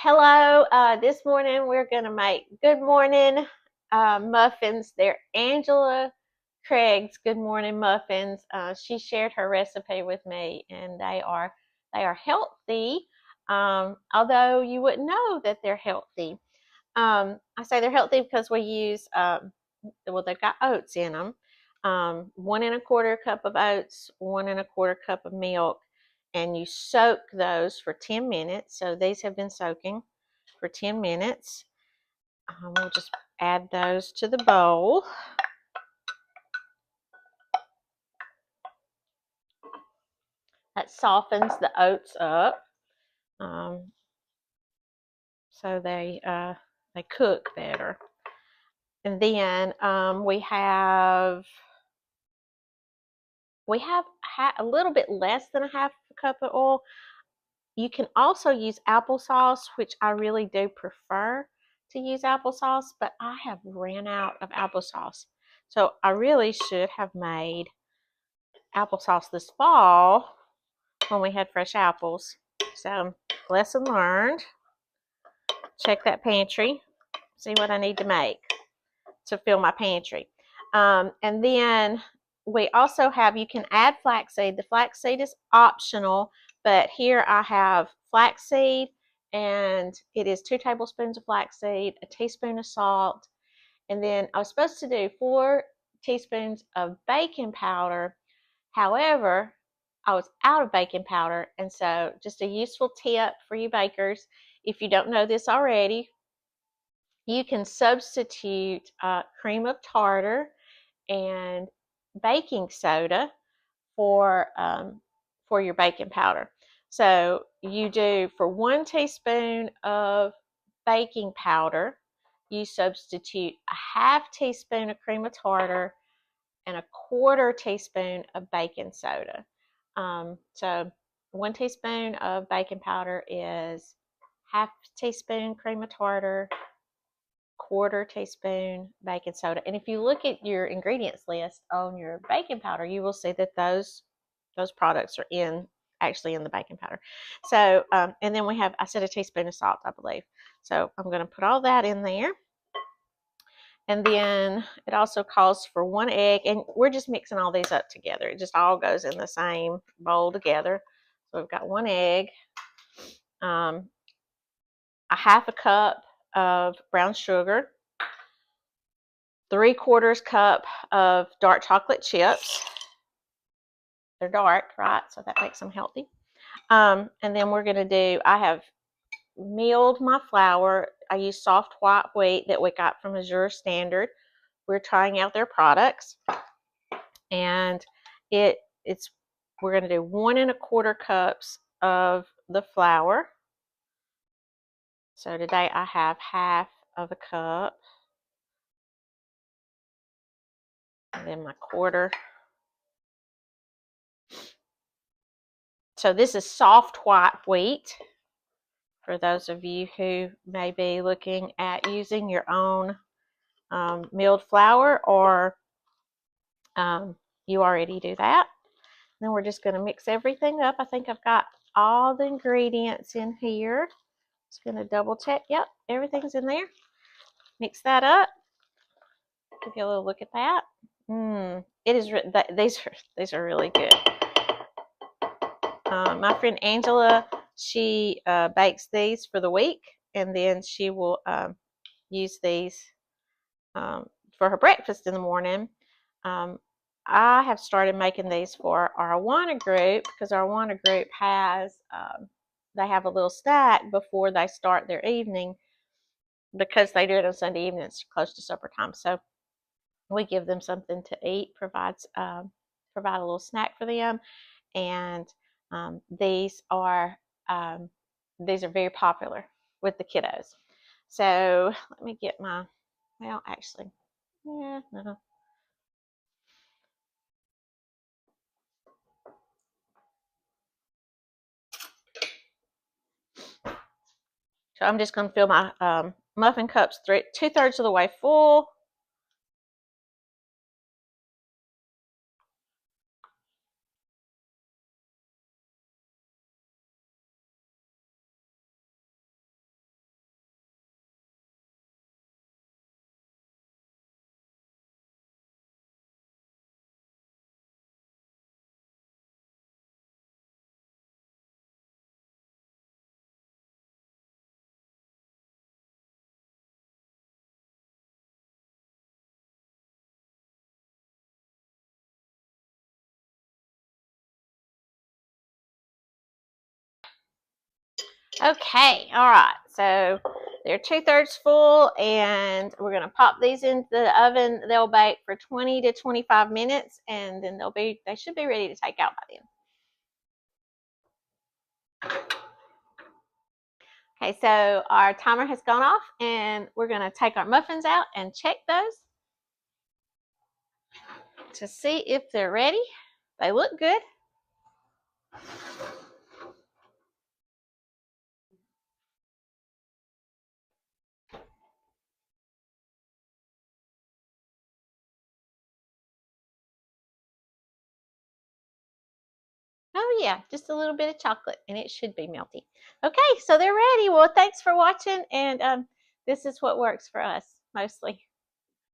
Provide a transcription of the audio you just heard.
Hello, this morning we're going to make Good Morning Muffins. They're Angela Craig's Good Morning Muffins. She shared her recipe with me, and they are healthy, although you wouldn't know that they're healthy. I say they're healthy because we use, well, they've got oats in them. 1 1/4 cup of oats, 1 1/4 cup of milk, and you soak those for 10 minutes. So these have been soaking for 10 minutes. We'll just add those to the bowl. That softens the oats up, so they cook better. And then we have a little bit less than a half a cup of oil. You can also use applesauce, which I really do prefer to use applesauce, but I have ran out of applesauce. So I really should have made applesauce this fall when we had fresh apples. So lesson learned. Check that pantry, see what I need to make to fill my pantry. And then we also have, you can add flaxseed. The flaxseed is optional, but here I have flaxseed, and it is 2 tablespoons of flaxseed, a teaspoon of salt, and then I was supposed to do 4 teaspoons of baking powder. However, I was out of baking powder, and so just a useful tip for you bakers, if you don't know this already, you can substitute cream of tartar and baking soda for your baking powder. So you do, for 1 teaspoon of baking powder, you substitute a half teaspoon of cream of tartar and a 1/4 teaspoon of baking soda. So 1 teaspoon of baking powder is half teaspoon cream of tartar, 1/4 teaspoon baking soda. And if you look at your ingredients list on your baking powder, you will see that those products are actually in the baking powder. So and then we have, I said, a teaspoon of salt, I believe. So I'm going to put all that in there. And then it also calls for 1 egg, and we're just mixing all these up together. It just all goes in the same bowl together. So we've got 1 egg, a half a cup of brown sugar, 3/4 cup of dark chocolate chips. They're dark, right? So that makes them healthy. And then we're going to do, I have milled my flour. I use soft white wheat that we got from Azure Standard. We're trying out their products. And we're going to do 1 1/4 cups of the flour. So today I have half of a cup. And then my 1/4. So this is soft white wheat, for those of you who may be looking at using your own milled flour, or you already do that. Then we're just going to mix everything up. I think I've got all the ingredients in here. Just going to double check. Yep, everything's in there. Mix that up. Give you a little look at that. It is. These are really good. My friend Angela, she bakes these for the week, and then she will use these for her breakfast in the morning. I have started making these for our Awana group, because our Awana group has, they have a little snack before they start their evening, because they do it on Sunday evening. It's close to supper time. So we give them something to eat, provide a little snack for them. And these are very popular with the kiddos. So let me get my, well, actually, yeah, no. So I'm just going to fill my muffin cups 2/3 of the way full. Okay, all right. So they're 2/3 full, and we're gonna pop these into the oven. They'll bake for 20 to 25 minutes, and then they should be ready to take out by then. Okay, so our timer has gone off, and we're gonna take our muffins out and check those to see if they're ready. They look good. Oh yeah, just a little bit of chocolate, and it should be melty. Okay, so they're ready. Well, thanks for watching, and this is what works for us mostly.